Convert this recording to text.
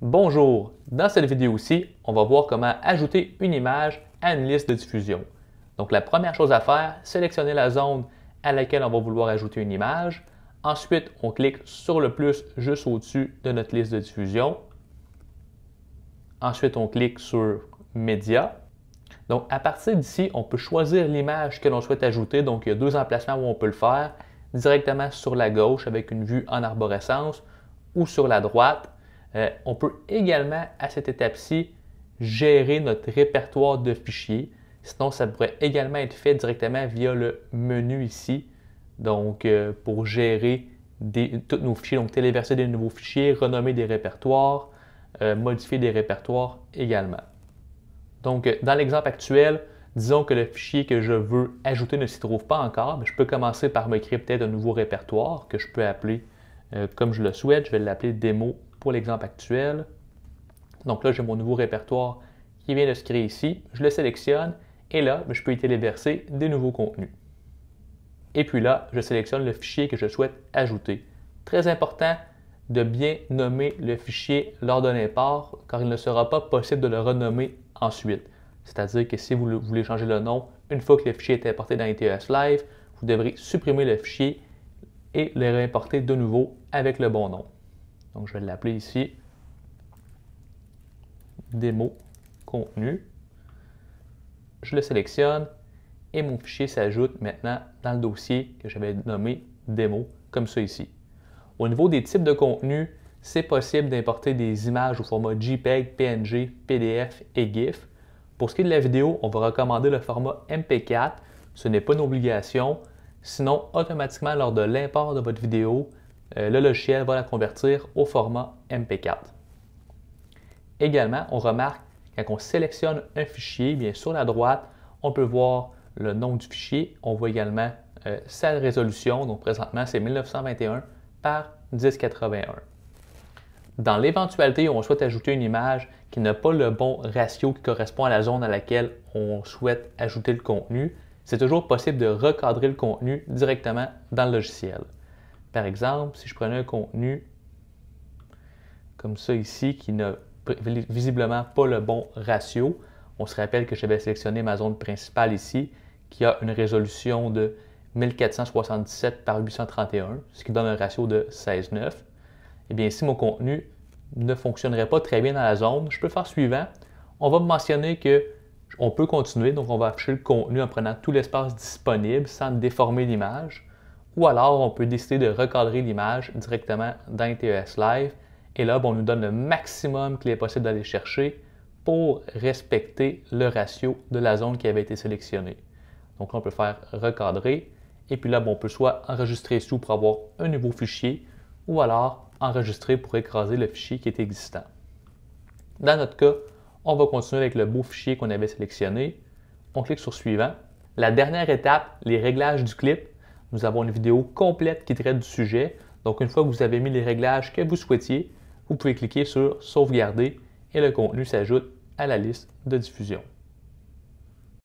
Bonjour! Dans cette vidéo-ci, on va voir comment ajouter une image à une liste de diffusion. Donc la première chose à faire, sélectionner la zone à laquelle on va vouloir ajouter une image. Ensuite, on clique sur le plus juste au-dessus de notre liste de diffusion. Ensuite, on clique sur Médias. Donc à partir d'ici, on peut choisir l'image que l'on souhaite ajouter. Donc il y a deux emplacements où on peut le faire. Directement sur la gauche avec une vue en arborescence ou sur la droite. On peut également, à cette étape-ci, gérer notre répertoire de fichiers. Sinon, ça pourrait également être fait directement via le menu ici. Donc, pour gérer tous nos fichiers, donc téléverser des nouveaux fichiers, renommer des répertoires, modifier des répertoires également. Donc, dans l'exemple actuel, disons que le fichier que je veux ajouter ne s'y trouve pas encore. Mais je peux commencer par me créer peut-être un nouveau répertoire que je peux appeler comme je le souhaite. Je vais l'appeler démo pour l'exemple actuel. Donc là, j'ai mon nouveau répertoire qui vient de se créer ici. Je le sélectionne et là, je peux y téléverser des nouveaux contenus. Et puis là, je sélectionne le fichier que je souhaite ajouter. Très important de bien nommer le fichier lors de l'import, car il ne sera pas possible de le renommer ensuite. C'est-à-dire que si vous voulez changer le nom, une fois que le fichier est importé dans NTES Live, vous devrez supprimer le fichier et le réimporter de nouveau avec le bon nom. Donc, je vais l'appeler ici démo contenu. Je le sélectionne et mon fichier s'ajoute maintenant dans le dossier que j'avais nommé démo, comme ça ici. Au niveau des types de contenu, c'est possible d'importer des images au format JPEG, PNG, PDF et GIF. Pour ce qui est de la vidéo, on va recommander le format MP4. Ce n'est pas une obligation. Sinon, automatiquement, lors de l'import de votre vidéo, le logiciel va la convertir au format MP4. Également, on remarque quand on sélectionne un fichier, bien sur la droite, on peut voir le nom du fichier. On voit également sa résolution. Donc présentement, c'est 1921 par 1081. Dans l'éventualité où on souhaite ajouter une image qui n'a pas le bon ratio qui correspond à la zone à laquelle on souhaite ajouter le contenu, c'est toujours possible de recadrer le contenu directement dans le logiciel. Par exemple, si je prenais un contenu comme ça ici qui n'a visiblement pas le bon ratio, on se rappelle que j'avais sélectionné ma zone principale ici qui a une résolution de 1477 par 831, ce qui donne un ratio de 16:9. Et bien, si mon contenu ne fonctionnerait pas très bien dans la zone, je peux faire suivant. On va mentionner qu'on peut continuer, donc on va afficher le contenu en prenant tout l'espace disponible sans déformer l'image. Ou alors, on peut décider de recadrer l'image directement dans NTES Live. Et là, on nous donne le maximum qu'il est possible d'aller chercher pour respecter le ratio de la zone qui avait été sélectionnée. Donc là, on peut faire recadrer. Et puis là, on peut soit enregistrer sous pour avoir un nouveau fichier ou alors enregistrer pour écraser le fichier qui est existant. Dans notre cas, on va continuer avec le beau fichier qu'on avait sélectionné. On clique sur Suivant. La dernière étape, les réglages du clip. Nous avons une vidéo complète qui traite du sujet. Donc, une fois que vous avez mis les réglages que vous souhaitiez, vous pouvez cliquer sur Sauvegarder et le contenu s'ajoute à la liste de diffusion.